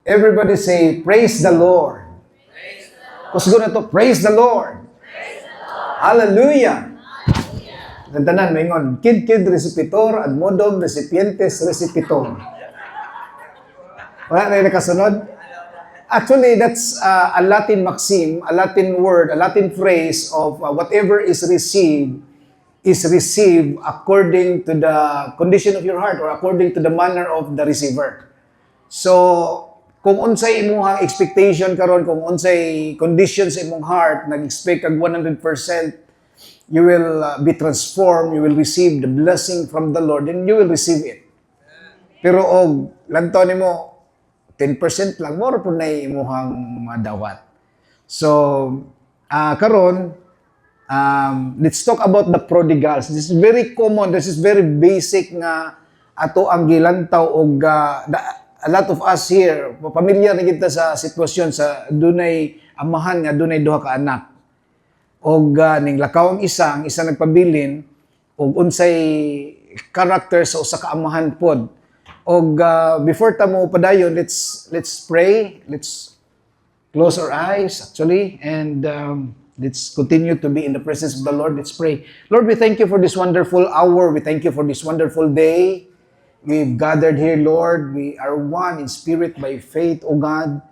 Everybody say, praise the Lord. Kusgo na to, praise the Lord. Hallelujah. Gantanan, maingon, kid recipitor, ad modum recipientes recipitor. Wala na yung nakasunod? Actually, that's a Latin maxim, a Latin word, a Latin phrase of whatever is received according to the condition of your heart or according to the manner of the receiver. So, kung unsay imong expectation karon, kung unsay conditions imong heart, nag-expect kag 100%, you will be transformed, you will receive the blessing from the Lord, and you will receive it. Pero og lantaw nimo 10% lang, more po na imuhang madawat. So, karon, let's talk about the prodigals. This is very common, this is very basic nga ato ang gilantaw og a lot of us here, pamilyar na kita sa sitwasyon sa dunay amahan nga dunay duha ka anak. Og ning lakaw ang isa nagpabilin og unsay character sa usa ka amahan pod. Og before ta mo padayon, let's pray. Let's close our eyes actually and let's continue to be in the presence of the Lord. Let's pray. Lord, we thank you for this wonderful hour. We thank you for this wonderful day. We've gathered here, Lord. We are one in spirit by faith, O God.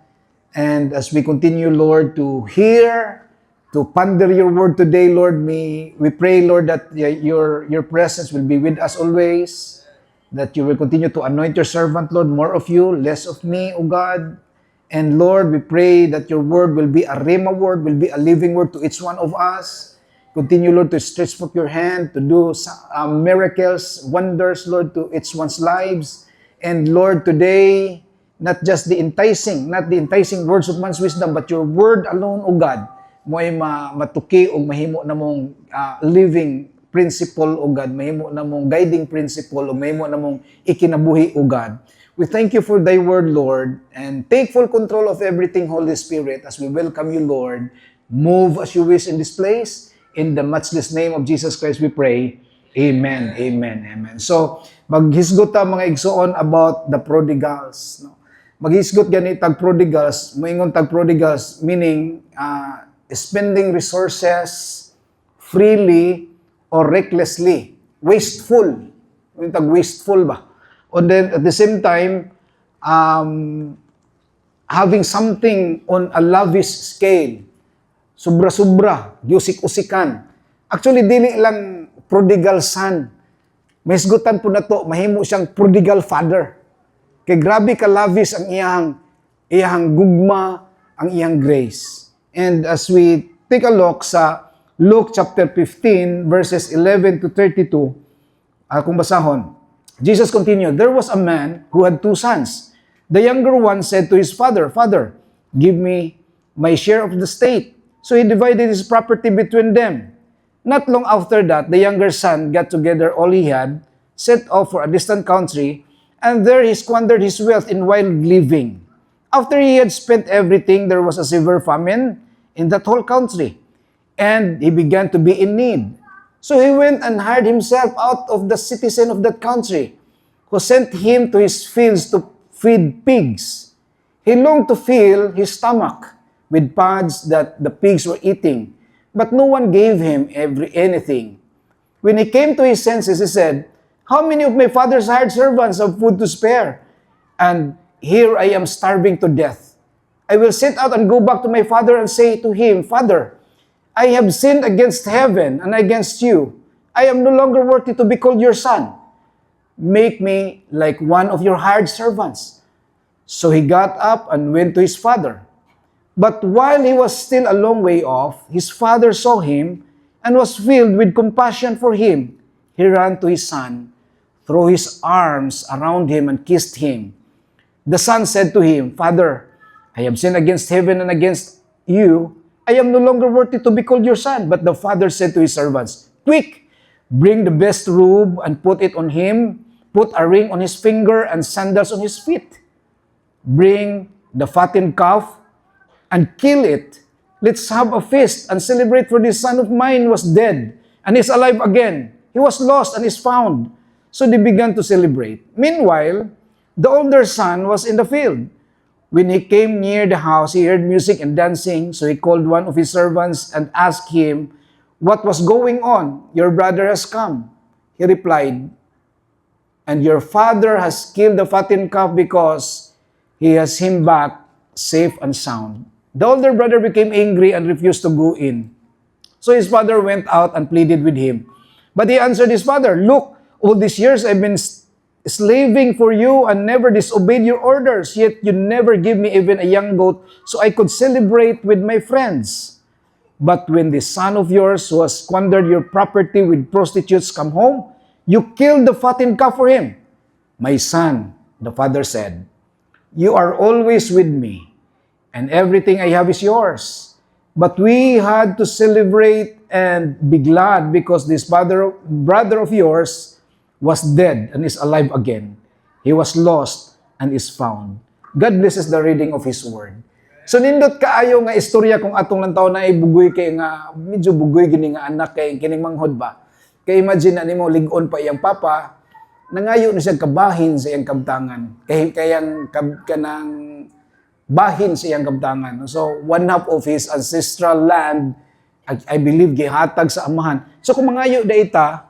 And as we continue, Lord, to hear, to ponder your word today, Lord, we pray, Lord, that your presence will be with us always, that you will continue to anoint your servant, Lord, more of you, less of me, O God. And Lord, we pray that your word will be a rhema word, will be a living word to each one of us. Continue, Lord, to stretch forth your hand, to do miracles, wonders, Lord, to each one's lives. And Lord, today, not just the enticing words of man's wisdom, but your word alone, O God, mo ay matuki o mahimo na mong living principle, O God, mahimo na mong guiding principle, o mahimo na mong ikinabuhi, O God. We thank you for thy word, Lord, and take full control of everything, Holy Spirit, as we welcome you, Lord. Move as you wish in this place. In the matchless name of Jesus Christ, we pray. Amen, amen, amen. So, maghisgot ta mga igsoon about the prodigals. No? Maghisgot gani tag prodigals, moingon tag prodigals, meaning spending resources freely or recklessly. Wasteful. Yung tag wasteful ba? And then, at the same time, having something on a lavish scale. Sobra-sobra, giusik-usikan. Actually, dili lang prodigal son. May hisgutan po na to, mahimo siyang prodigal father. Kay grabe ka lavish ang iyang gugma, ang iyang grace. And as we take a look sa Luke chapter 15, verses 11 to 32, kung basahon, Jesus continued, there was a man who had 2 sons. The younger one said to his father, Father, give me my share of the estate. So he divided his property between them. Not long after that, the younger son got together all he had, set off for a distant country, and there he squandered his wealth in wild living. After he had spent everything, there was a severe famine in that whole country, and he began to be in need. So he went and hired himself out of the citizen of that country, who sent him to his fields to feed pigs. He longed to fill his stomach with pods that the pigs were eating, but no one gave him anything. When he came to his senses, he said, how many of my father's hired servants have food to spare? And here I am starving to death. I will set out and go back to my father and say to him, Father, I have sinned against heaven and against you. I am no longer worthy to be called your son. Make me like one of your hired servants. So he got up and went to his father. But while he was still a long way off, his father saw him and was filled with compassion for him. He ran to his son, threw his arms around him, and kissed him. The son said to him, Father, I have sinned against heaven and against you. I am no longer worthy to be called your son. But the father said to his servants, Quick, bring the best robe and put it on him. Put a ring on his finger and sandals on his feet. Bring the fattened calf and kill it. Let's have a feast and celebrate, for this son of mine was dead and is alive again. He was lost and is found. So they began to celebrate. Meanwhile, the older son was in the field. When he came near the house, he heard music and dancing. So he called one of his servants and asked him, "What was going on? Your brother has come." He replied, "And your father has killed the fattened calf because he has him back safe and sound." The older brother became angry and refused to go in. So his father went out and pleaded with him. But he answered his father, "Look, all these years I've been slaving for you and never disobeyed your orders, yet you never give me even a young goat so I could celebrate with my friends. But when this son of yours who has squandered your property with prostitutes come home, you killed the fattened calf for him." "My son," the father said, "you are always with me, and everything I have is yours. But we had to celebrate and be glad because this brother of yours was dead and is alive again. He was lost and is found." God blesses the reading of His Word. So nindot kaayo nga istorya kung atong lang taon na ibugoy kay nga medyo bugoy gini nga anak kay kining manghod ba. Kay imagine na nimo lig-on pa iyang papa, nangayo na siya kabahin sa iyang kabtangan. Kayang kanang bahin sa iyang kabtangan. So one half of his ancestral land, I believe gihatag sa amahan. So kung mangayo dayta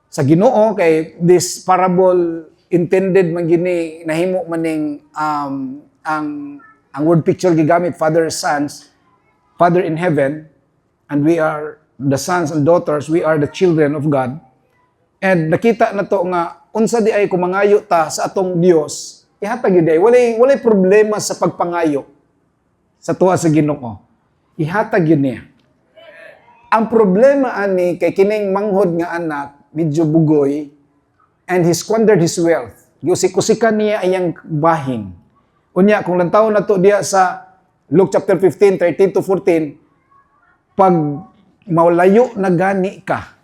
sa Ginoo kay this parable intended man gini nahimo maning ang word picture gigamit father sons, father in heaven, and we are the sons and daughters, we are the children of God. And nakita na to nga unsa di ay kumangayo ta sa atong Dios, ihatag gyud ay walay problema sa pagpangayo sa tuwa sa Ginoo. Ihatag gyud niya. Ang problema ani kay kining manghod nga anak medyo bugoy, and he squandered his wealth. Giusik-usikan niya ayang bahin. Unya, kung lantaw na to diya sa Luke chapter 15, 13 to 14, pag maulayo na gani ka,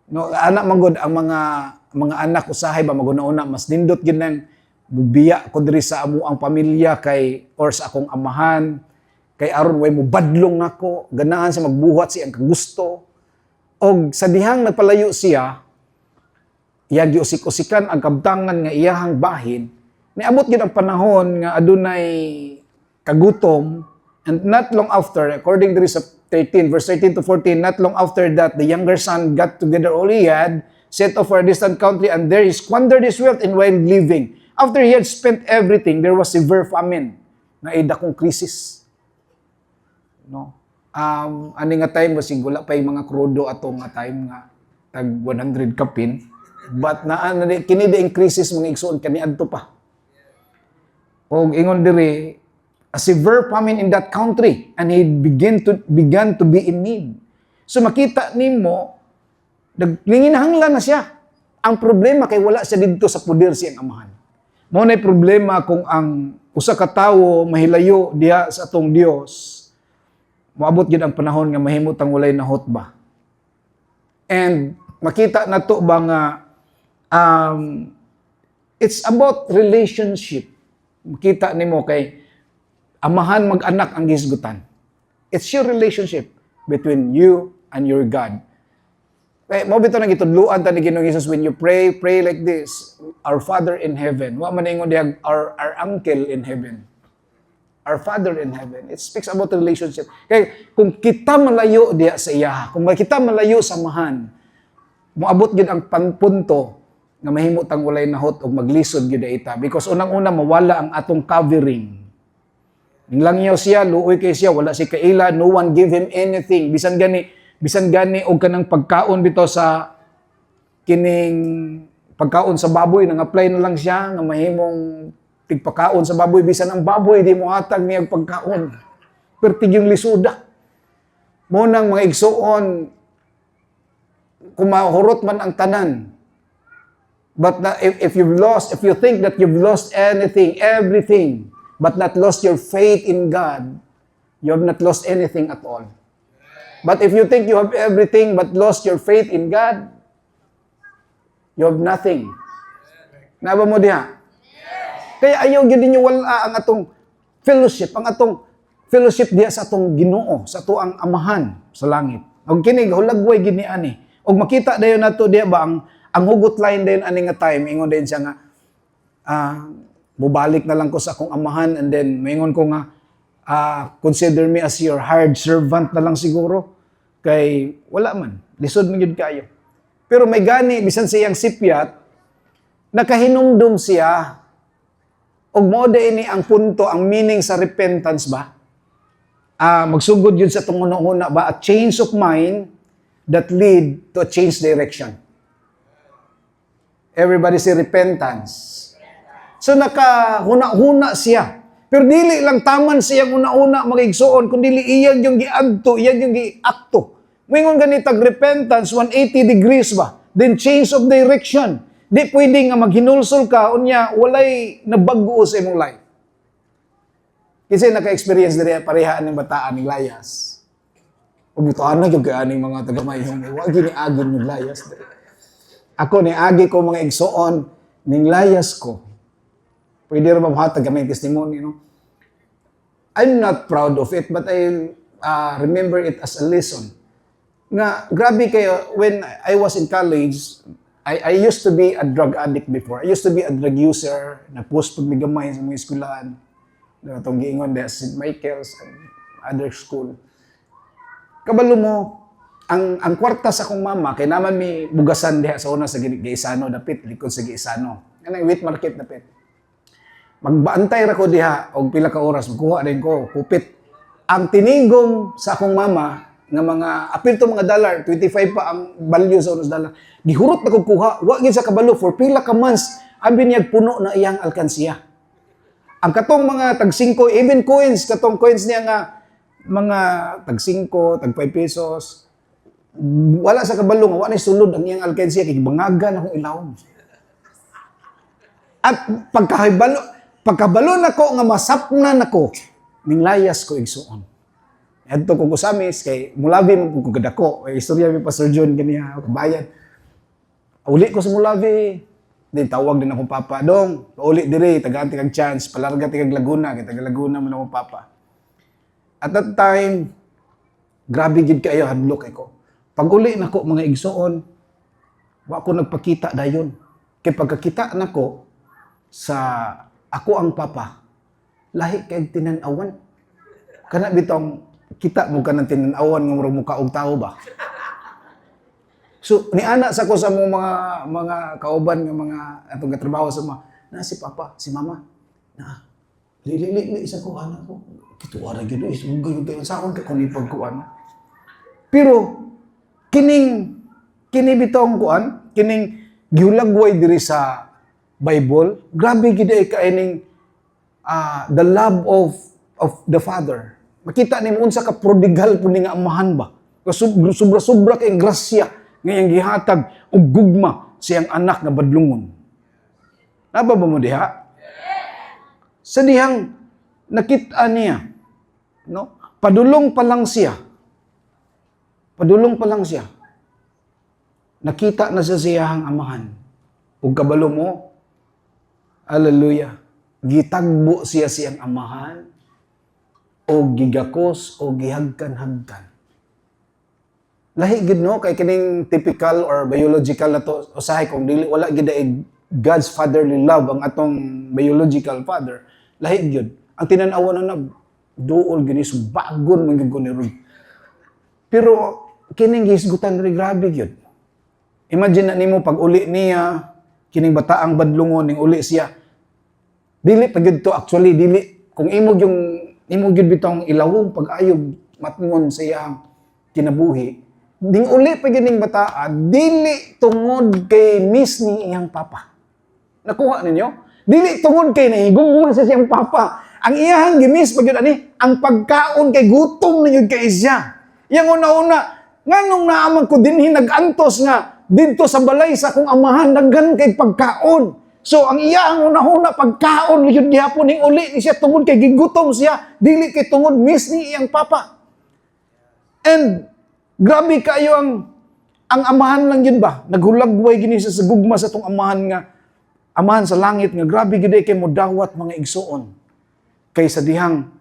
no, anak manggod ang mga anak usahay ba maguna-una, mas nindot gid nang bubiya ko diri sa amo ang pamilya kay or sa akong amahan, kay aron way mo badlong nako, ganahan sa magbuhat siya ang kagusto. Og sa dihang nagpalayo siya, iya giusik-usikan ang kabtangan nga iyahang bahin, niabot gid ang panahon nga adunay kagutom, and not long after, according to 13, verse 13 to 14, not long after that, the younger son got together all he had, set off for a distant country, and there he squandered his wealth in wild living. After he had spent everything, there was severe famine, na dakong krisis. No? Ani nga time basig wala pa yung mga krudo atong nga time nga tag 100 kapin, but kini the increases mga igsoon kaniadto pa. Og ingon diri a severe famine in that country, and he began to be in need. So makita nimo nanginahanglan na siya. Ang problema kay wala siya didto sa poder siyang amahan. Mao nay problema kung ang usa ka tawo mahilayo diha sa atong Dios. Moabot gid ang panahon nga mahimutang walay nahot ba. And makita na to ba nga it's about relationship. Makita nimo kay amahan mag-anak ang gisgutan. It's your relationship between you and your God. Kaya mo bitaw nang gitudloan ta ni Ginoong Hesus, when you pray like this, our Father in heaven. Wa man ingon diha our uncle in heaven. Our Father in heaven. It speaks about the relationship. Kaya kung kita malayo diya sa iya, kung kita malayo sa amahan, moabot gid ang punto nga mahimutang walay nahot og maglisod gid ita, because unang-una mawala ang atong covering. Ninglangiyaw siya, luoy kay siya, wala si kaila, no one give him anything. Bisan gani og kanang pagkaon bitaw sa kining pagkaon sa baboy, nang apply na lang siya nga mahimong tigpakaon sa baboy, bisan ang baboy di mo hatag niya pagkaon. Pertig yung lisuda. Mo nang mga igsoon, kung mahurot man ang tanan. But if you think that you've lost anything, everything, but not lost your faith in God, you have not lost anything at all. But if you think you have everything but lost your faith in God, you have nothing. Naba mo diha? Kaya ayaw gyud ninyo wala ang atong fellowship, diya sa atong Ginoo, sa atuang amahan sa langit. Og kini hulagway gid ni ani. Og makita dayon nato diya ba ang hugot line dayon ani nga time, ingon dayon siya nga mubalik na lang ko sa akong amahan and then maingon ko nga, consider me as your hired servant na lang siguro. Kay wala man, lisod man yun kayo. Pero may gani, bisan siyang sipyat, nakahinumdum siya, og mao ini ang punto, ang meaning sa repentance ba? Magsugod yun sa tunguna ba? A change of mind that lead to a change direction. Everybody say repentance. So nakahuna-huna siya. Pero dili lang taman siyang una-una magigsuon, kundi iyan yung giadto, iyan yung giakto. Mingon ganitag repentance, 180 degrees ba? Then change of direction. Di pwede nga maghinulsol ka, unya, walay nabago sa imong life. Kasi naka-experience diri parehaan ng bataan ng layas. Ubutaan na yung kaaning mga taga-mayong, wag giniagin yung layas. Ako, niagi ko mga igsoon, ning layas ko. Pwede rin mabuhatag kami testimony, no? I'm not proud of it, but I remember it as a lesson. Nga, grabe kayo, when I was in college, I used to be a drug addict before. I used to be a drug user, na-post pag may gamay sa mga eskwelahan. Itong giingon de St. Michael's and other school. Kabalo mo, ang kwarta sa akong mama, kay naman may bugasan diha sa una sa Giisano, dapit, likod sa Giisano. Yan ang wheat market dapit. Magbaantay ra ko diha, og pila ka oras, magkuha rin ko, kupit. Ang tinigom sa akong mama, nga mga, apil to mga dollar, 25 pa ang value sa unos dollar. Gihurot na kong kuha, wag sa kabalo, for pila ka months, abi niyag puno na iyang alkansiya. Ang katong mga tag 5, even coins, katong coins niya nga, mga tag 5, tag 5 pesos, wala sa kabalo nga, wala sulod ang iyang alkansiya, kay bangagan akong ilawom. At pagkabalo na ko, nga masapnan ako, ning layas ko igsuon. Adto ko kusamis kay Mulavi mo ko gadako. Ay istorya mi Pastor John kaniya kabayan. Uli ko sa Mulavi. Then tawag din akong papa, dong. Uli dire taga-anti kag chance, palarga ti kag Laguna, kay taga Laguna man akong papa. At that time, grabe gid kayo hadlok ko. Pag uli nako mga igsoon, wa ko nagpakita dayon. Kay pagkakita nako sa ako ang papa, lahi kay tinan-awan. Kana bitong kita mo ka ng tinanawan ng murag mukha og tao ba? So, niana sa ko sa mga kauban ng mga atong katrabaho sa mga, na si papa, si mama, na, li isa ko, anak ko, kituwa na gino, isugay yung sa akong kung ipagkuan. Pero, kining bitong kuan, kining giulagway diri sa Bible, grabe gid ay kaining the love of the Father. Makita ni mo unsa ka prodigal po ni nga amahan ba? Sobra-sobra kay grasya ngayang gihatag og gugma siyang anak nga badlungon. Naba ba mo diha? Sa dihang nakita niya, no? Padulong pa lang siya. Nakita na sa siyang amahan. Ug kabalo mo, hallelujah. Gitagbo siya siyang amahan o gigakos o gihagkan-hagkan. Lahi gid no kay kining typical or biological na to usahay kung dili wala gid ay God's fatherly love ang atong biological father. Lahi gid. Ang tinan-awan na duol gini bagon man gyud ko ni Rod. Pero kining gisgutan ri grabe gyud. Imagine na nimo pag uli niya kining bataang badlungon ning uli siya. Dili pa gyud to actually dili kung imo gyud bitong ilawong pag-ayog matngon sa iyang kinabuhi. Ding uli pa gyud ning bataa dili tungod kay miss ni iyang papa. Nakuha ninyo? Dili tungod kay nahigugma sa siyang papa. Ang iyang gimis pa gyud ani ang pagkaon kay gutom na gyud kay siya. Yang una-una nganong naamang ko dinhi nag-antos nga didto sa balay sa akong amahan daghan kay pagkaon. So ang iya ang una-una pagkaon yun gihapon ning uli ni siya tungod kay gigutom siya dili kay tungod miss ni iyang papa. And grabe kayo ang amahan lang yun ba? Naghulagway gini sa gugma sa tong amahan sa langit nga grabe gid kay mo dawat mga igsoon. Kay sa dihang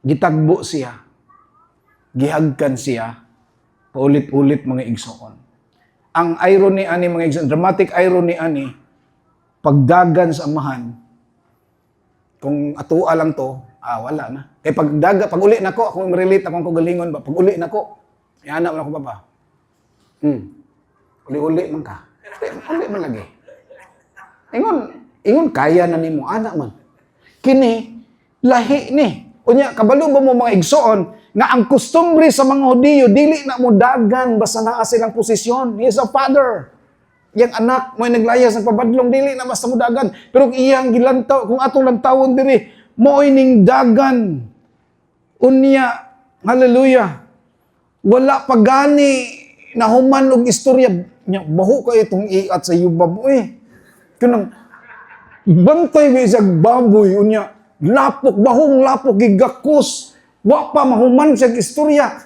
gitagbo siya, gihagkan siya paulit-ulit mga igsoon. Ang irony ani mga igsoon, dramatic irony ani pagdagan sa amahan, Kung atua lang to, wala na. Kaya pag uli na ko, akong relate akong kagalingon ba, pag uli na ko, yana mo na ko ba? Uli-uli man ka. Uli man lagi. Ingon kaya na nimo ana man. Kini lahi ni. Unya kabalo ba mo mga igsoon nga ang kustombre sa mga Hudiyo dili na mo dagan basta naa silang posisyon. He is a father. Yang anak mo naglayas ng pabadlong dili na basta mo dagan. Pero iyang gilantaw kung atong lantawon diri mo'y ning dagan. Unya hallelujah. Wala pa gani nahuman og istorya nya baho kay itong iat sa yubab mo Kanang bantay mi sa baboy unya lapok bahong lapok gigakos wa pa mahuman siya istorya.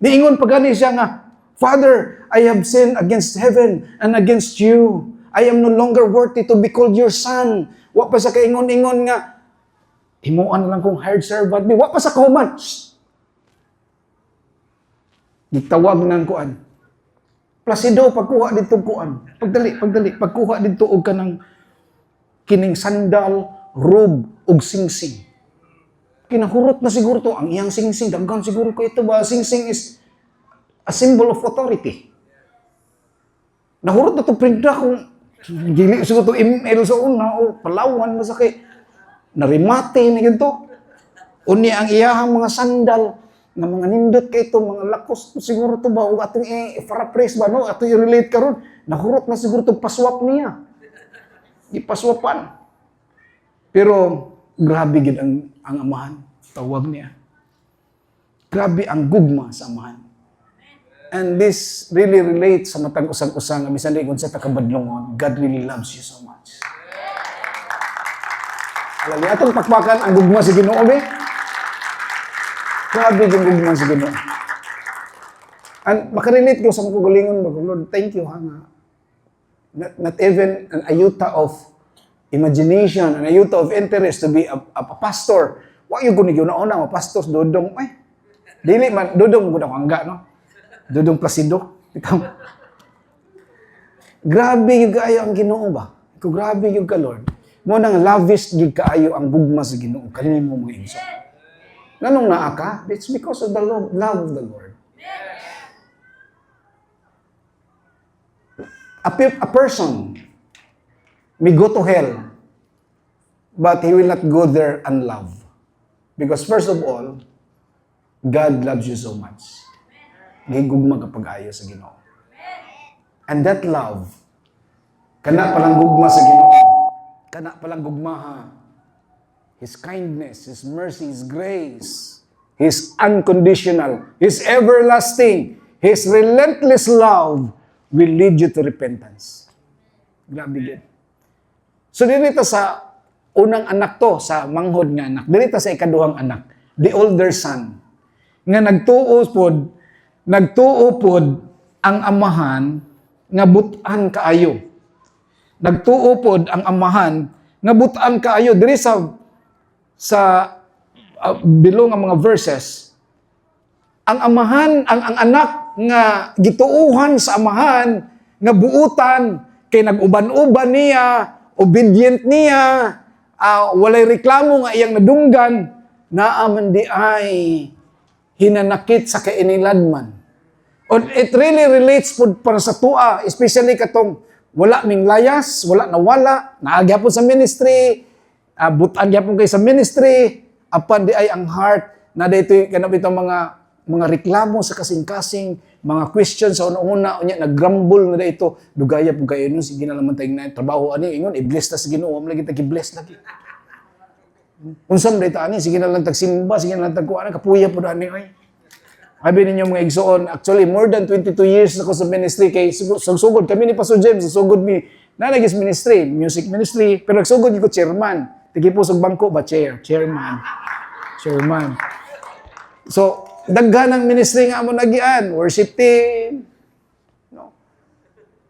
Niingon pa gani siya nga, Father, I have sinned against heaven and against you. I am no longer worthy to be called your son. Wa pa sa kaingon-ingon nga himuan na lang kong hired servant. Wa pa sa kahuman. Gitawag ng kuan. Placido, pagkuha dito kuan. Pagdali. Pagkuha dito og kanang kining sandal, robe, og singsing. Kinahurot na siguro to. Ang iyang singsing, daghan siguro ko ito ba? Singsing is a symbol of authority. Nahurot na to printa kung gili siguro to email sa una o Palawan mo sa kay narimate ni ganito. Unya ang iyahang mga sandal na mga nindot kay ito, mga lakos siguro to ba o atong i-paraphrase ba no? Atong i-relate karon. Nahurot na siguro to paswap niya. Ipaswapan. Pero grabe gid ang amahan, tawag niya. Grabe ang gugma sa amahan. And this really relates sa matang usang-usang nga bisan kung sa takabadlongon, God really loves you so much. Alam niyo, atong pakpakan ang gugma sa Ginoo, be? Grabe yung gugma sa Ginoo. And makarelate ko sa mga kugalingon, Lord, thank you, ha, nga. Not even an iota of imagination, an iota of interest to be a pastor. Wa yung kunig yun na pastor, dodong, dili man, dodong mo ko hangga, no? Dodong Placido. Ikaw. Grabe yung kaayo ang Ginoo ba? Ikaw, grabe yung ka, Lord. Mo nang lavish yung kaayo ang gugma sa Ginoo. Kanina mo mga inso. Nanong naa ka? It's because of the love of the Lord. A person may go to hell, but he will not go there unloved. Because first of all, God loves you so much. Gigugma kapag ayo sa Ginoo. And that love, kana palang gugma sa Ginoo, kana palang gugmaha, His kindness, His mercy, His grace, His unconditional, His everlasting, His relentless love will lead you to repentance. Grabe yun. So dito sa unang anak to, sa manghod nga anak, dito sa ikaduhang anak, the older son, nga nagtuo pod ang amahan nga butan kaayo. Nagtuo pod ang amahan nga butan kaayo diri sa below nga mga verses. Ang amahan, ang anak nga gituuhan sa amahan nga buutan kay nag-uban-uban niya, obedient niya, walay reklamo nga iyang nadunggan, naaman di ay hinanakit sa kainiladman. It really relates po para sa tua, especially katong wala ming layas, wala nawala, naagyapon sa ministry, butan gyapon kay sa ministry, apan di ay ang heart na dito kanap itong mga reklamo sa kasing-kasing, mga questions sa una-una, unya naggrumble na dito, dugaya po kayo nun, sige na naman tayong na trabaho, ani, ingon, i-bless ta sa Ginoo, lagi tagi-bless lagi. Unsam dito, ani, sige na lang tagsimba, sige na lang tagkuha, kapuya po na, ani, ay. Sabi ninyo mga igsoon, actually, more than 22 years ako sa ministry, kay sugod kami ni Pastor James, sugod mi, nanagis ministry, music ministry, pero nagsugod ko chairman, tigi po sa bangko ba, chairman. So, daghan ng ministry nga mo nagian, worship team, no?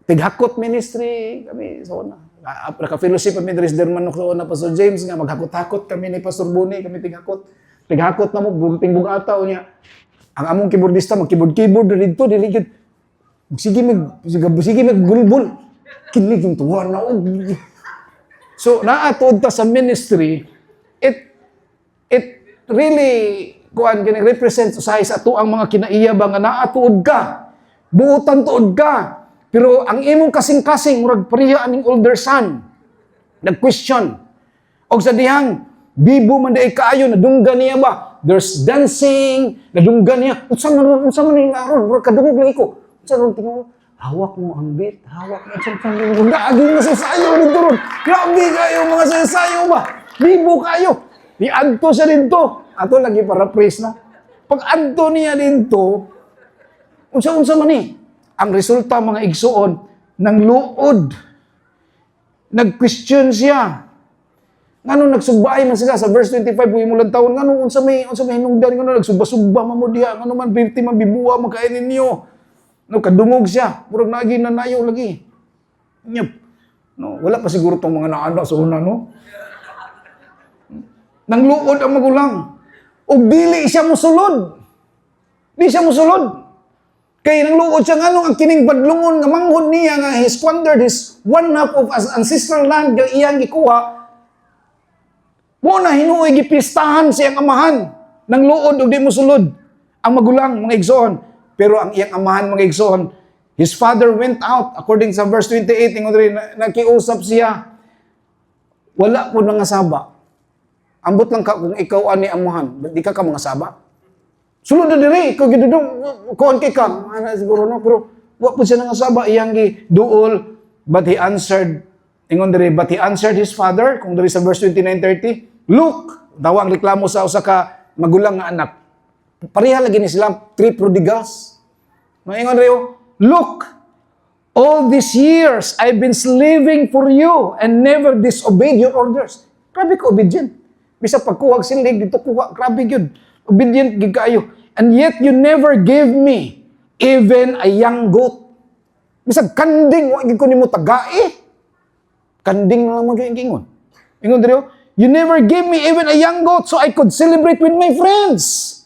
Tighakot ministry, kami sa una. Naka-fellowship kami Dres Derman no na Pastor James nga maghakot-hakot kami ni Pastor Buni, kami tighakot. Tighakot na mo bulting bugataw niya. Ang among keyboardista mag-keyboard dito diligid. Sige maggulbul. Kinig yung tuwa na og. So, naatod ta sa ministry, it really, kuan gani represent sa ato ang mga kinaiyaba nga naatuod ka. Buutan tuod ka. Pero ang imong kasing-kasing, murag pareha aning older son, nag-question. Og sa dihang, bibo man day kaayo, nadunggan niya ba? There's dancing, nadunggan niya. Unsa man ni aron, murag kadungog lagi ko. Unsa ron tingog, hawak mo ang beat, hawak mo. Unsa aging nasasayaw dito ron. Grabe kayo mga sasayaw ba? Bibo kayo. Iadto siya dito. Ato lagi para praise na. Pag adto niya dito, unsa man ni? Ang resulta mga igsuon, ng luod. Nag-question siya. Ngano nagsubay man sila sa verse 25 kung imulang taon ngano unsa may hinungdan ngano nagsugba-sugba man mo diha ngano man 50 man bibuwa makain ninyo. No kadungog siya, murag naagi nanayo lagi. Nyep. No, wala pa siguro tong mga naana sa una no. Nang luod ang magulang. Og dili siya mosulod. Di siya mosulod. Kay nang luod siya nganong ang kining badlungon nga manghod niya nga he squandered his one half of ancestral land nga iyang gikuha. Muna hinuoy gipistahan siyang amahan nang luod og di mosulod ang magulang mga igsoon. Pero ang iyang amahan mga igsoon, his father went out according sa verse 28 ingon diri nakiusap siya. Wala po nga saba. Ambot lang ka kung ikaw ani amahan, di ka mga saba. Sulod na diri, ikaw gidudong, kuhan kay ka. Ana siguro no, pero wa po siya nga saba, iyang giduol. But he answered, ingon diri, but he answered his father, kung diri sa verse 29-30, look, daw ang reklamo sa usa ka magulang nga anak. Pareha lagi ni sila, three prodigals. Ingon diri, look, all these years I've been slaving for you and never disobeyed your orders. Grabe ka obedient. Bisa pagkuhag silig, dito kuha, grabe yun. Obedient gid kaayo. And yet you never gave me even a young goat. Bisag kanding wa gid ko nimo tagai. Kanding na lang mag-ingon. Ingon diri, you never gave me even a young goat so I could celebrate with my friends.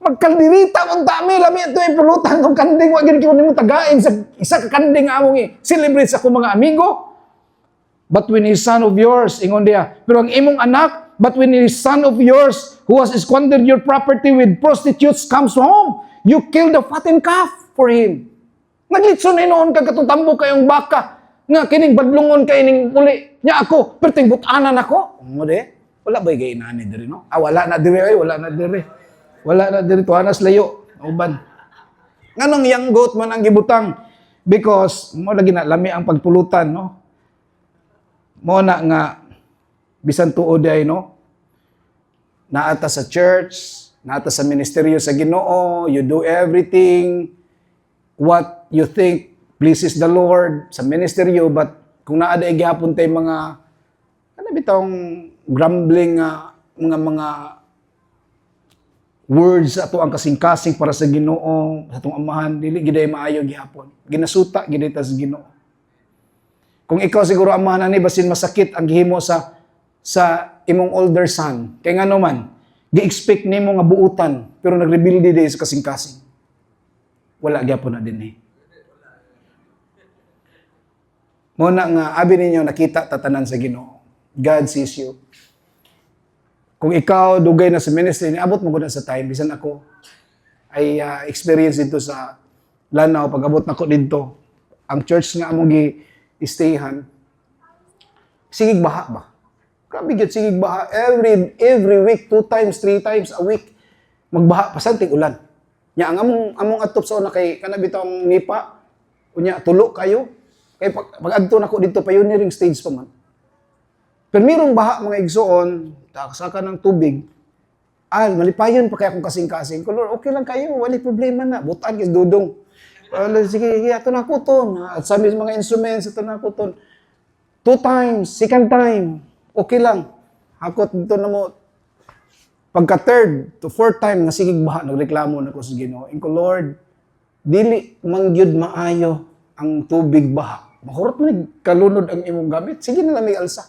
Magkaldirita mong dami lami ito ay pulutan ng kanding wa gid ko nimo tagain sa isa ka kanding among celebrate sa akong mga amigo. But when his son of yours, ingon diya, pero ang imong anak, but when his son of yours, who has squandered your property with prostitutes, comes home, you kill the fattened calf for him. Naglitson na noon kagatutambo kayong baka, nga kining badlungon kay ning uli, nya ako, perting butanan ako. Mo de, wala ba gay inani diri no? Wala na diri ay, wala na diri. Wala na diri tuhanas layo, uban. Nganong yang goat man ang gibutang because mo lagi na lami ang pagpulutan no. Mo na nga bisan tuod ay no. Naata sa church, naata sa ministeryo sa Ginoo, you do everything what you think pleases the Lord sa ministeryo, but kung naada ay gihapon tay mga ano bitong grumbling mga words ato ang kasing-kasing para sa Ginoo, sa atong amahan, dili giday maayo gihapon. Ginasuta giday ta sa Ginoo. Kung ikaw siguro amahan ani basin masakit ang gihimo sa imong older son, kay ngano man, gi-expect nimo nga buutan, pero nagrebelde day sa kasing-kasing. Wala gyapon na dinhi. Muna nga abi ninyo nakita tatanan sa Ginoo. God sees you. Kung ikaw dugay na sa ministry, niabot mo gud na sa time bisan ako ay experience dito sa Lanao pag abot nako didto. Ang church nga among gi-stayhan sigig baha ba? Grabe gyud sigig baha every week, 2 times, 3 times a week magbaha pasanting ulan. Nya ang among atop sa una kay kana bitong nipa unya tulo kayo kay pag adto nako didto pioneering stage pa man. Pero mayroong baha mga igsoon, saka ng tubig, malipayon pa kaya akong kasing-kasing. Lord, okay lang kayo, wala problema na. Butaan kis dudong. Sige, ito na kuton. At sabi sa mga instruments, ito na kuton. 2 times, second time, okay lang. Hakot dito na mo. Pagka 3rd to 4th time, nga sigig baha, nagreklamo na ko sa Ginoo. Inko, Lord, dili mangyud maayo ang tubig baha. Mahurot mo kalunod ang imong gamit. Sige na lang may alsa.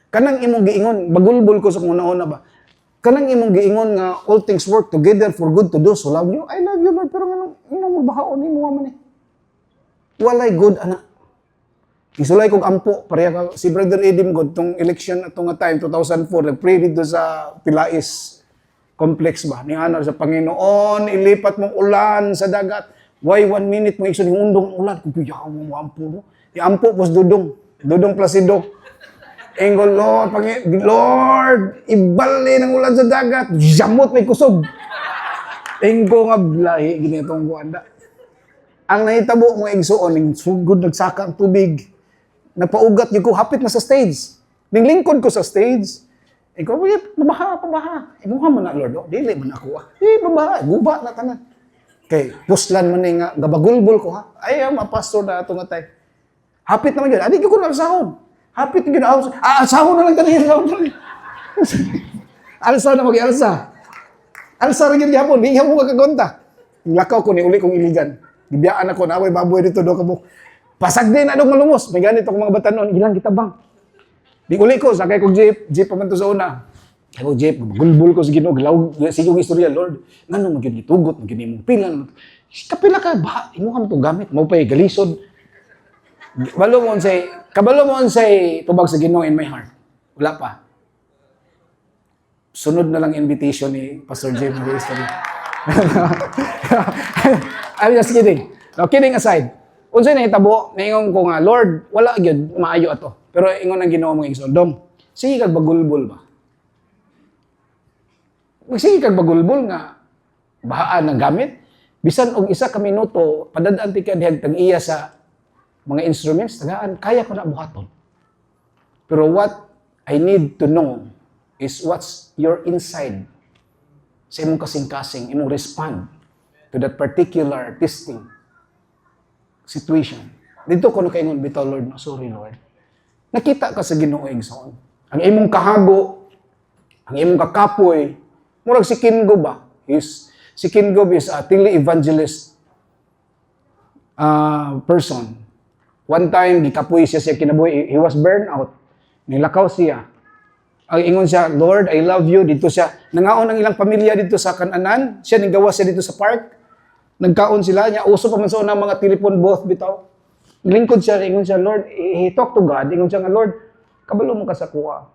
Kanang imong giingon, bagulbol ko sa una-una ba? Kanang imong giingon nga all things work together for good to those who love you. I love you, Lord, pero nga imong magbahaon mo man eh. Walay good, ana. Isulay kog ampo, pareha ka, si Brother Edim God, tong election na nga time, 2004, nag-pray dito sa Pilais complex ba, ni Anar sa Panginoon, ilipat mong ulan sa dagat. Why 1 minute mo iksun undong ulan? Kung piyaw mo ampo mo. Ampo pos Dudong Placido. Enggo, Lord, ibali ng ulan sa dagat. Jamot may kusog. Enggo nga blahi, ginitong guanda. Ang nahitabo mo igsuon, yung sugod nagsaka ang tubig. Napaugat yung ko, hapit na sa stage. Ning lingkod ko sa stage. Ikaw, pabaha. Imuha mo na, Lord. Dili man ako. Pabaha. Guba na tanan. Okay, puslan man nga, gabagulbol ko ha. Ayaw, mapastor na ito nga tayo. Hapit naman yun. Adi ko na sahon. Hapit na yun. Sahon na lang tayo. Alsa na mag-alsa. Alsa rin yun yapon. Di mo kakagonta. Lakaw ko ni uli kong iligan. Gibiyaan ako na, baboy dito do kamo. Pasag din na dong malumos. May ganito kong mga batanon. Ilang kita bang? Di uli ko, sakay kong jeep pa man to sa una. Kaya ko jeep, gulbul ko sa Ginoo, gilaw, sige yung istorya, Lord. Ngano magiging gitugot, magiging mong pila. Kapila ka, imo ka mo itong gamit, mo pa'y galisod. Kabalo mo say tubag sa Ginoo in my heart. Wala pa. Sunod na lang invitation ni Pastor Jim ng history. I'm just kidding. No, kidding aside. Unsay nahitabo, naingon ko nga, Lord, wala gyud maayo ato. Pero ingon ang Ginoo mga igsoon, sige kag bagulbol ba? Sige kag bagulbol nga bahaan ng gamit. Bisan og isa ka minuto, padadaan ti ka dihag tag-iya sa mga instruments, tagaan, kaya ko na buhaton. Pero what I need to know is what's your inside sa imong kasing-kasing, imong respond to that particular testing situation. Dito ko na kaingon, bitaw, Lord, no, sorry, Lord. Nakita ka sa Ginoo igsoon. Ang imong kahago, ang imong kakapoy, murag si King Gob ba? Si King Gob is a tele-evangelist person. One time, gikapoy siya kinabuhi. He was burned out. Nilakaw siya. Ang ingon siya, Lord, I love you. Dito siya. Nangaon ang ilang pamilya dito sa Kananan. Siya, nagawa siya dito sa park. Nagkaon sila. Niya, uso pa man sa unang mga telephone booth bitaw. Lingkod siya, ingon siya, Lord, he talked to God. Ingon siya nga, Lord, kabalo mo ka sa kuha.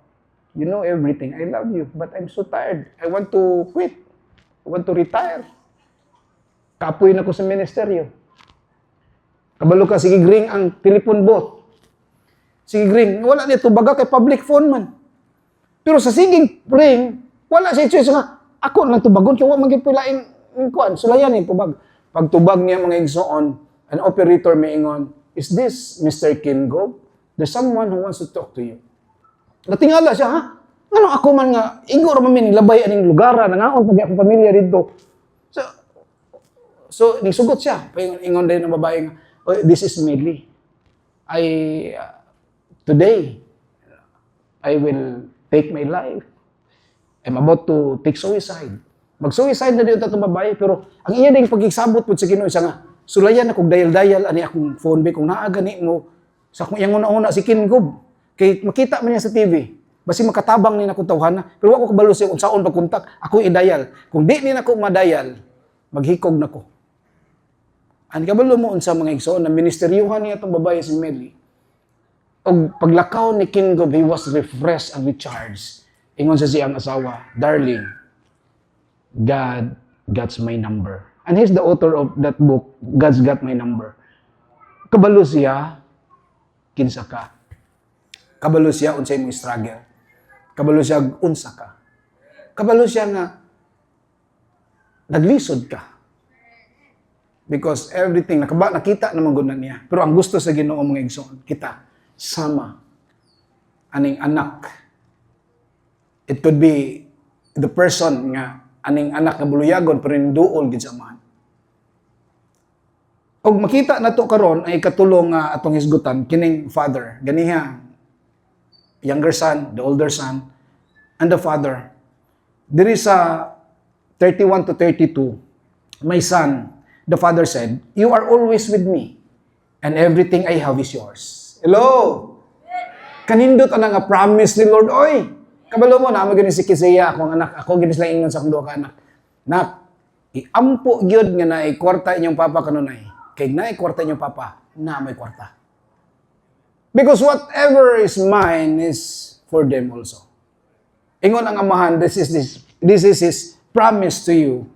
You know everything. I love you, but I'm so tired. I want to quit. I want to retire. Kapoy na ko sa ministeryo. Kabalo ka, sige ring ang telephone booth. Sige ring, wala nito, baga kay public phone man. Pero sa siging ring, wala siya ito nga, ako lang tubagon, kaya wala magpilaing kuan. Sulayan yung tubag. Pag tubag niya mga igsoon, an operator may ingon, is this Mr. King Gob? There's someone who wants to talk to you. Natingala siya, ha? Ano ako man nga, igor mamin, labay aning lugara, nangaon pag akong pamilya dito. So nisugot siya. Ingon din ng babae nga, oh, this is Medley. Today, I will take my life. I'm about to take suicide. Mag-suicide na dito itong babae, pero ang iya ding pag-isabot po sa Ginoo siya nga, sulayan akong dayal-dayal, ani akong phone ba, kung naagani mo, sa kung iyang una-una si King Gob. Kay makita man niya sa TV, basi makatabang ni nakong tawhana, pero wako kabalo siya kung saan pagkontak, ako i-dial. Kung di ni nako ma-dial, maghikog nako. Ani kabalo mo unsa mga igsoon na ministeryohan niya itong babae si Medley. Og paglakaw ni King Gob, he was refreshed and recharged. Ingon sa siyang asawa, darling, God got my number. And he's the author of that book, God's Got My Number. Kabalo siya, kinsa ka. Kabalo siya, unsay mo struggle. Kabalo siya, unsa ka. Kabalo siya nga, naglisod ka. Because everything, nakita naman gunan niya. Pero ang gusto sa Ginoo mga igsoon, kita, sama, aning anak. It could be the person nga, aning anak nga buluyagon, pero duol gid sa amahan. Og makita na to karon ay katulong atong hisgutan kining father, ganiha, younger son, the older son, and the father. Diri sa 31 to 32, my son, the father said, you are always with me, and everything I have is yours. Hello! Kanindot ana nga promise ni Lord, oy! Kabalo mo na, magani si Kisaya, akong anak, ako ginis lang ingon sa akong duha ka anak. Nak, iampo gyud nga naay kwarta inyong papa kanunay. Kay naay kwarta inyong papa, na may kwarta. Because whatever is mine is for them also. Ingon ang Amahan, this is His promise to you,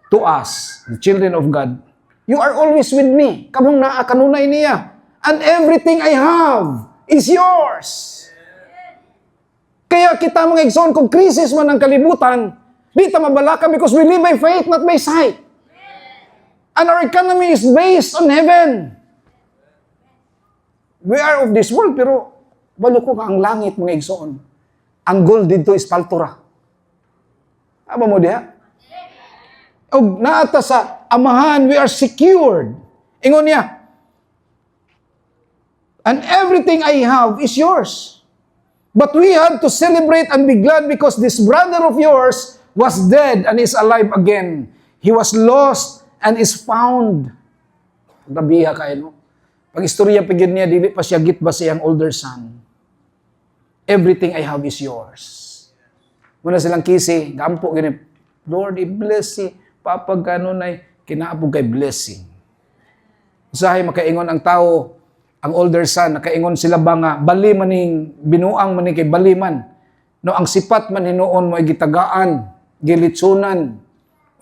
to us, the children of God. You are always with me. Kamong naa kanunay niya. And everything I have is yours. Kaya kita mga igsoon, kung krisis man ang kalibutan, di ta mabalaka because we live by faith, not by sight. And our economy is based on heaven. We are of this world, pero balo ko ang langit mga igsoon. Ang gold dito is paltura. Aba mo diha? O naata sa Amahan, we are secured. Ingon niya, and everything I have is yours. But we have to celebrate and be glad because this brother of yours was dead and is alive again. He was lost and is found. Grabiha kayo, no? Pag istorya pagyan niya, dili pa siya gitba siyang older son. Everything I have is yours. Muna silang kisi, gampo ganyan, Lord, i-bless si Papa kanunay, kinaapog kay blessing. Usahay makaingon ang tao, ang older son, nakaingon sila ba nga, bali maning, binuang maning kay baliman. No, ang sipat man hinuon mo ay gitagaan, gilitsunan.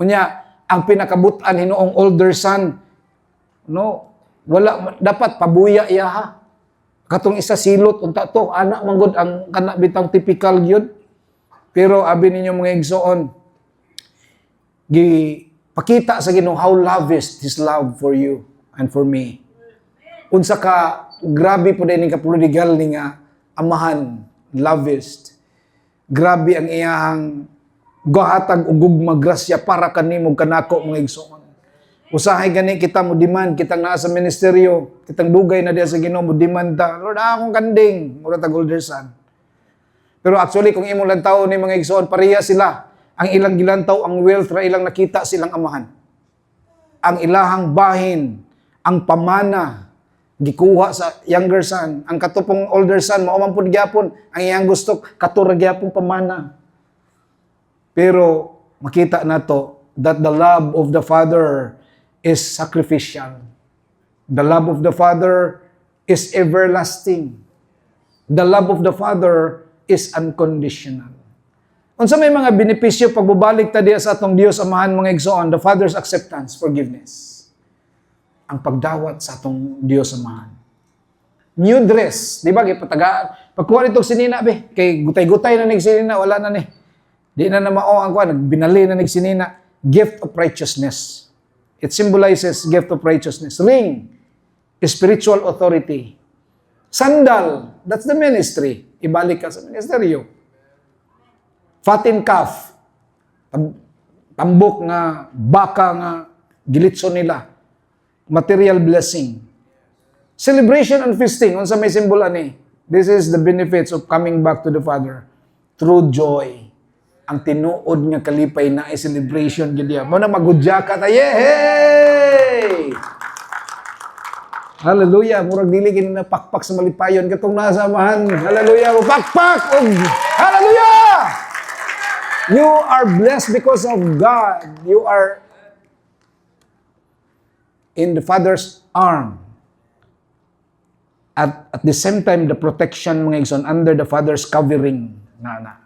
Unya, ang pinakabutan hinuong older son, no, wala, dapat pabuya iya ha. Katong isa silot, unta to, anak manggod ang kana bitang typical yun. Pero abi ninyo mga igsoon, pakita sa Ginoo how lavish His love for you and for me. Unsa ka, grabe po din ka prodigal ni nga Amahan, lavish. Grabe ang iyang gahatag ug gugma grasya para kanimo kanako mga igsoon. Usahay gani kita mo demand, kitang naa sa ministeryo, kitang dugay na diya sa Ginoo mo demand ta, Lord, akong kanding, mura ta older son. Pero actually, kung imong lantaw ni mga igsoon, pareha sila. Ang ilang gilantaw, ang wealth ra ilang nakita silang Amahan. Ang ilahang bahin, ang pamana, gikuha sa younger son. Ang katupong older son, mauman po gyapon. Ang iyang gusto, katura gyapon pamana. Pero makita na to that the love of the Father is sacrificial. The love of the Father is everlasting. The love of the Father is unconditional. Unsa may mga benepisyo pagbabalik ta diya sa atong Dios Amahan mga igsoon, the Father's acceptance, forgiveness. Ang pagdawat sa atong Dios Amahan. New dress, di ba? Patagaan. Pagkuha nitong sinina, be, kay gutay-gutay na nagsinina, wala na ni. Di na mao ang kuha, nagbinali na nagsinina. Gift of righteousness. It symbolizes gift of righteousness. Ring, spiritual authority. Sandal, that's the ministry. Ibalik ka sa ministeryo. Fattened calf, tambok nga, baka nga, gilitso nila. Material blessing. Celebration and feasting, unsa may simbolo ni? This is the benefits of coming back to the Father through joy. Ang tinuod nga kalipay na ay celebration gid diya. Mo na magudya ka ta, yay! Hallelujah, murag dili kini na pakpak sa malipayon katong nasa Amahan. Hallelujah, pakpak og hallelujah! You are blessed because of God. You are in the Father's arm. At the same time, the protection mga igsoon under the Father's covering na.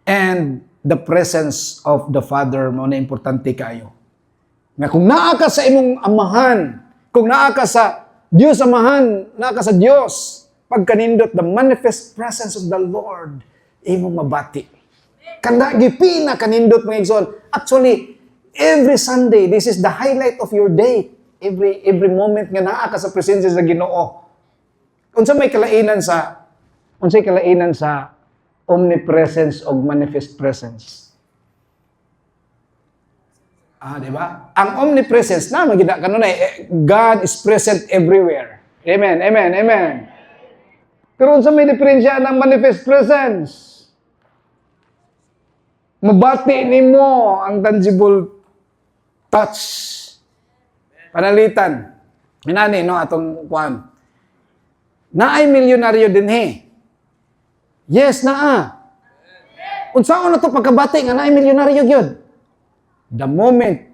And the presence of the Father mo na importante kayo. Nga kung naa ka sa imong Amahan, kung naa ka sa Dios Amahan, naa ka sa Dios, pagkanindot the manifest presence of the Lord, imong mabati. Kanda gipina kanindot mga igsoon. Actually, every Sunday, this is the highlight of your day. Every moment nga naa ka sa presensya sa Ginoo. Unsay kalainan sa omnipresence o manifest presence. Di ba? Ang omnipresence na magida kanunay, God is present everywhere. Amen. Amen. Amen. Pero unsa may diferensya ng manifest presence? Mabati nimo ang tangible touch. Panalitan. Minani no atong kuan. Naay milyonaryo din he. Yes, naa. Unsaon na to pagkabati nga naay milyonaryo gyud? The moment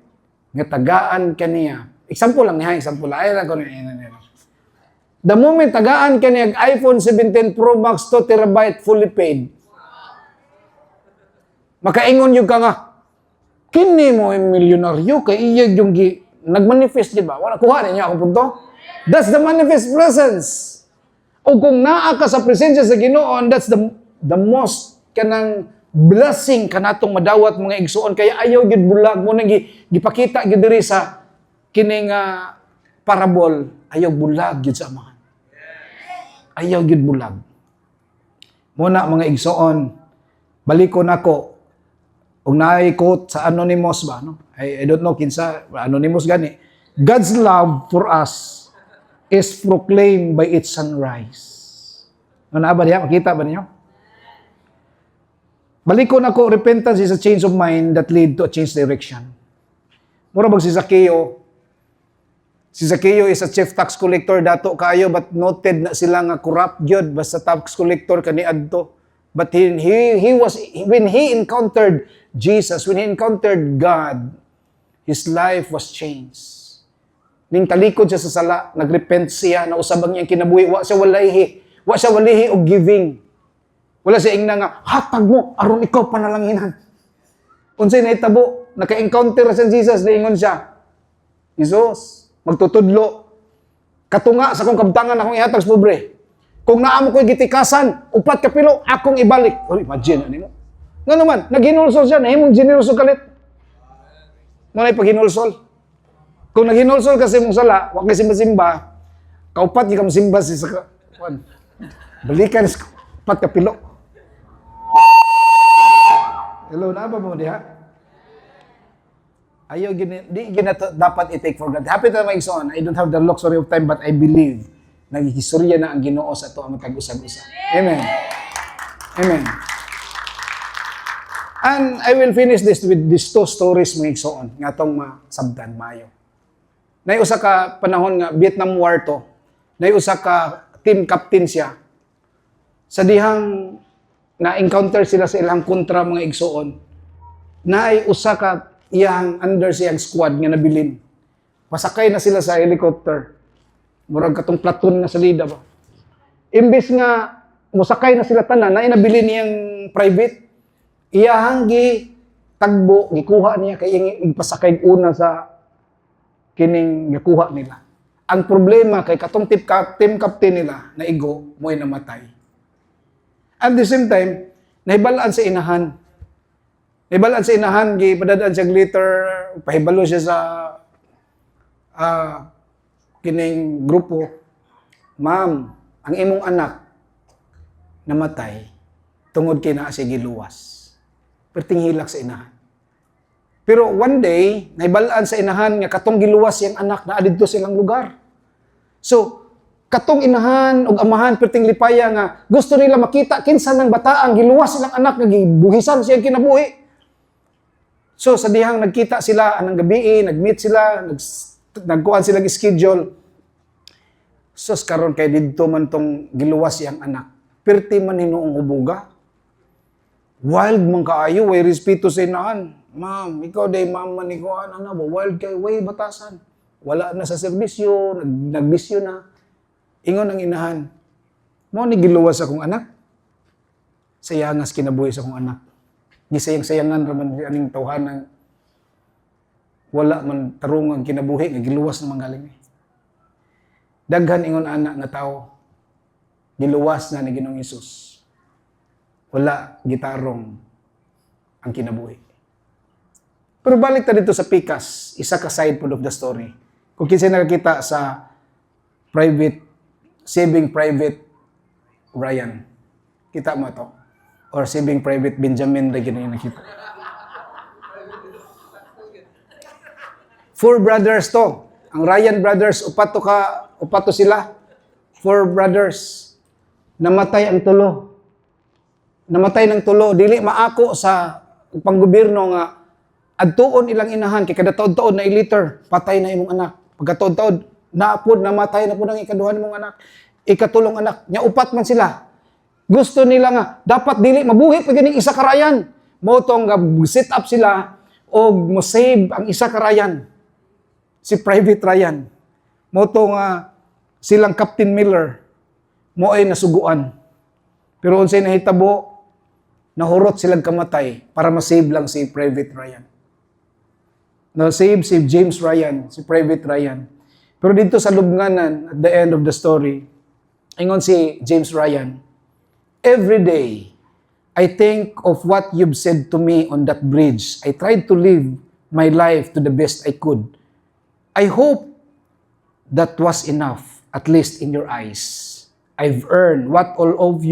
nga tagaan kaniya. Example lang niya, example. Ay lang ko ni. The moment tagaan ka niya iPhone 17 Pro Max 2 terabyte fully paid, makaingon yung ka nga, kini mo yung milyonaryo, kay iya yung nagmanifest, di ba? Wala, kuha niya akong punto. That's the manifest presence. O kung naa ka sa presensya sa Ginoon, that's the most kanang blessing kanatong madawat mga igsuon. Kaya ayaw gid bulag mo nang gipakita gid diri sa kining parable. Ayaw bulag gid sa amahan. Ayaw gid bulag. Muna mga igsuon, balikon ako. Og naay quote sa Anonymous ba, no? I don't know kinsa Anonymous gani. God's love for us is proclaimed by its sunrise. Ano ba diya? Makita ba niyo? Balikon ako, repentance is a change of mind that lead to a change direction. Mura bang si Zaccheo? Si Zaccheo is a chief tax collector dato kayo, but noted na sila nga corrupt gyud basta tax collector kaniadto. But he was, when he encountered Jesus, when he encountered God, his life was changed. Ning talikod siya sa sala, nagrepent siya, na usabang niyang kinabuhi, wa siya walihi og giving. Wala siya ingna nga, hatag mo, aron ikaw panalanginan. Unsay nahitabo, naka-encounter sa Jesus, naingon siya, Jesus, magtutudlo, katunga sa kong kabtangan akong ihatag sa pobre. Kung naamo ko'y gitikasan, upat kapilo, akong ibalik. Oh, imagine, ano mo? Nga naman, naghinulsol siya, nahimong generoso kalit. Muna'y paghinulsol. Kung naghinulsol kasi mong sala, wag kasi masimba, kaupat di ka masimba si sa balikan sa upat kapilo. Hello, na ba mo diha? Ayaw, di ginato dapat i-take for granted. Happy to my son, I don't have the luxury of time, but I believe naghihistorya na ang Ginoo sa ito ang matag-usab-usab. Amen. Amen. And I will finish this with these two stories mga igsoon, nga itong masabdan, maayo. Naiusa ka panahon nga, Vietnam War to, naiusa ka team captain siya, sa dihang na-encounter sila sa ilang kontra mga igsoon, naiusa ka iyang under siyang squad nga nabilin. Pasakay na sila sa helicopter. Murag katong platoon nga salida ba. Imbes nga musakay na sila tanan, na inabili niyang private, iyahang tagbo, gikuha niya kay ipasakay una sa kining gikuha nila. Ang problema kay katong team captain nila na igo mo'y namatay. At the same time, nahibalaan sa inahan. Nahibalaan sa inahan, gipadadaan siya glitter, pahibalo siya sa kining grupo, ma'am, ang imong anak namatay tungod kay naa siya giluwas. Perting hilak sa inahan. Pero one day, naibalaan sa inahan nga katong giluwas yang anak na adidto silang lugar. So, katong inahan ug amahan perting lipaya nga gusto nila makita kinsa nang bataang giluwas silang anak nga gibuhisan siyang kinabuhi. So, sa dihang nagkita sila anang gabi, nagmeet sila, nagkuhan silang schedule. Sus, karon kay didto man tong giluwas yang anak. Perti man hinuong hubuga. Wild man kaayo, way respeto sa inahan. Ma'am, ikaw day mama ni ko, ano ba, wild kay, way batasan. Wala na sa serbisyo, nagbisyo na. Ingon ang inahan. Mo ni giluwas akong anak. Sayangas kinabuhi sa akong anak. Gisayang-sayangan raman aning tawhanang wala man tarungang kinabuhi nga giluwas na manggaling. Daghan ingon anak nga tao giluwas na ni Ginoong Hesus. Wala gitarong ang kinabuhi. Pero balik ta dito sa Pikas, isa ka side pod of the story. Kung kinsa nakakita sa Saving Private Ryan. Kita mo to? Or Saving Private Benjamin rin yung nakita. 4 brothers to. Ang Ryan brothers, upat to sila. 4 brothers. Namatay ang tulo. Namatay ng tulo. Dili maako sa panggobyerno nga adtuon ilang inahan kay kada taon-taon na iliter, patay na imong anak. Pagkataon-taon, namatay na po ng ikaduhan mong anak. Ikatulong anak. Nya upat man sila. Gusto nila nga, dapat dili mabuhi pa ganing isa ka Ryan. Mo tong set up sila o mo save ang isa ka Ryan. Si Private Ryan. Mo tong silang Captain Miller mo ay nasuguan. Pero unsay nahitabo, nahurot silang kamatay para ma-save lang si Private Ryan. Na-save si James Ryan, si Private Ryan. Pero dito sa lubnganan, at the end of the story, ingon si James Ryan, every day, I think of what you've said to me on that bridge. I tried to live my life to the best I could. I hope that was enough, at least in your eyes. I've earned what all of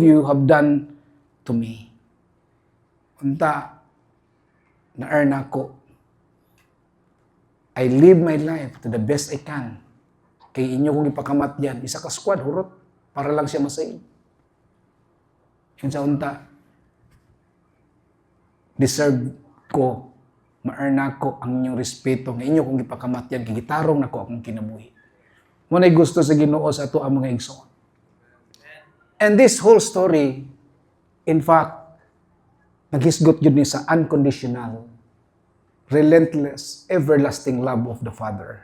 you have done to me. Unta, na-earn ako. I live my life to the best I can. Kay inyo kong ipakamat yan. Isa ka squad, hurot, para lang siya masayid. Yun sa unta, deserve ko, ma-earn ako ang inyong respeto. Nga inyo kong ipakamat yan, kay gitarong na ko akong kinabuhi. Muna'y gusto sa Ginoo sa ato ang mga igsoon. And this whole story, in fact, naghisgot yun ni sa unconditional, relentless, everlasting love of the Father.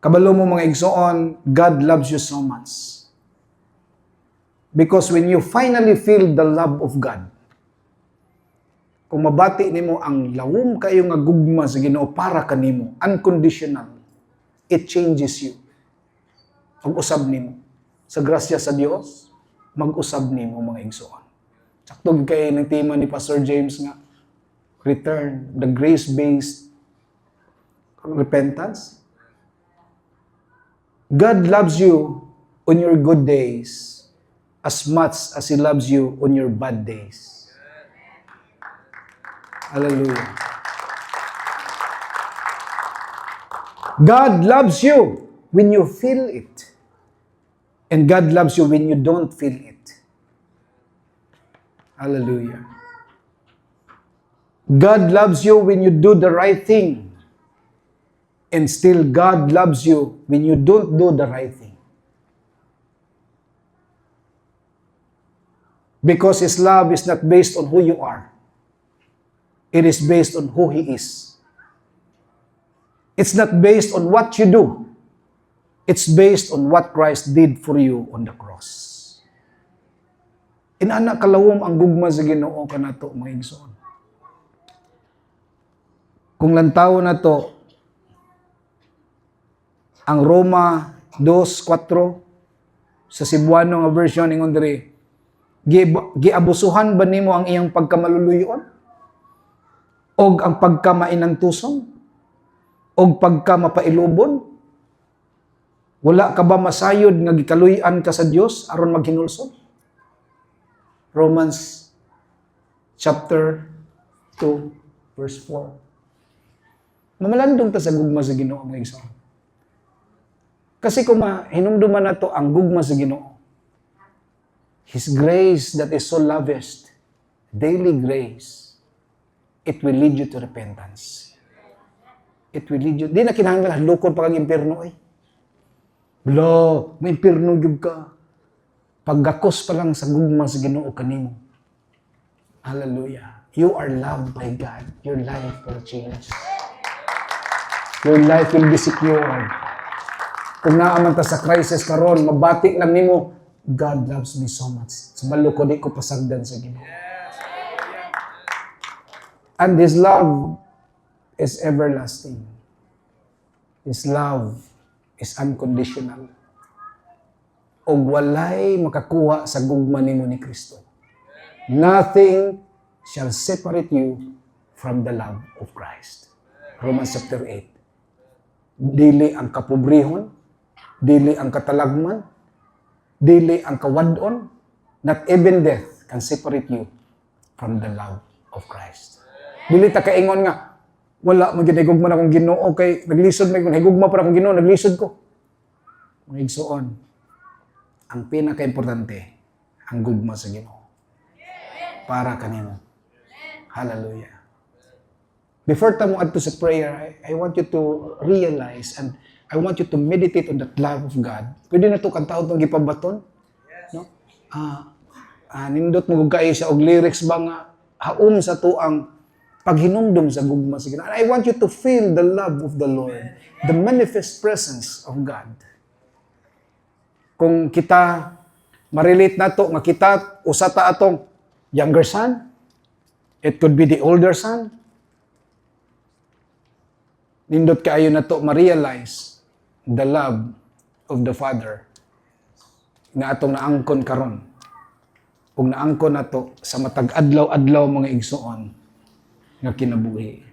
Kabalo mo mga igsoon, God loves you so much. Because when you finally feel the love of God, kung mabati nimo ang lawom kayo nga gugma sa Ginoo para kanimo, unconditional, it changes you. Mag-usab nimo. Sa grasya sa Dios, mag-usab nimo mga igsoon. Saktog kay ng tema ni Pastor James nga, return, the grace-based repentance. God loves you on your good days as much as He loves you on your bad days. Hallelujah. God loves you when you feel it. And God loves you when you don't feel it. Hallelujah. God loves you when you do the right thing. And still God loves you when you don't do the right thing. Because His love is not based on who you are. It is based on who He is. It's not based on what you do. It's based on what Christ did for you on the cross. Inana kalawom ang gugma sa Ginoo kanato mga igsoon. Kung lantaw na to, ang Roma 2:4 sa Cebuano nga version ingon diri, giabusuhan ba nimo ang iyang pagkamaluluyon? Og ang pagkamainantuson? Og pagkamapailubon? Wala ka ba masayod nga gikaluy-an ka sa Dios aron maghinulsol? Romans chapter 2 verse 4. Mamalandong ta sa gugma sa Ginoo mga igsoon. Kasi kung hinumduman na to ang gugma sa Ginoo, His grace that is so lavished, daily grace, it will lead you to repentance. It will lead you. Di na kinahanglan lukod pa kag impierno eh. Blo, may impierno jud ka. Paggakos pa lang sa gugma sa Ginoo kanimo. Hallelujah. You are loved by God. Your life will change. Your life will be secured. Kung naaman ta sa crisis karon, mabati lang nimo, God loves me so much. Sumalo ko di ko pasagdan sa Ginoo. And His love is everlasting. His love is unconditional. Og walay makakuha sa gugma nimo ni Kristo. Nothing shall separate you from the love of Christ. Romans chapter 8. Dili ang kapobrehon, dili ang katalagman, dili ang kawadon, not even death can separate you from the love of Christ. Dili ta kaingon nga, wala mo ginigugma na akong Ginoo kay naglisod may higugma para akong Ginoo, naglisod ko. Mga igsoon, ang pinaka-importante, ang gugma sa Ginoo. Para kanimo. Hallelujah. Before ta mo adto sa prayer, I want you to realize and I want you to meditate on that love of God. Pwede na to kantaon tong gipabaton. No? Nindot mo kayo siya og lyrics ba nga haom sa tuang paghinumdum sa gugma sa Ginoo. And I want you to feel the love of the Lord, the manifest presence of God. Kung kita ma-relate nato nga kita usa ta atong younger son, it could be the older son. Nindot kaayo nato ma-realize the love of the Father nga atong naangkon karon. Ug naangkon nato sa matag adlaw-adlaw mga igsuon nga kinabuhi.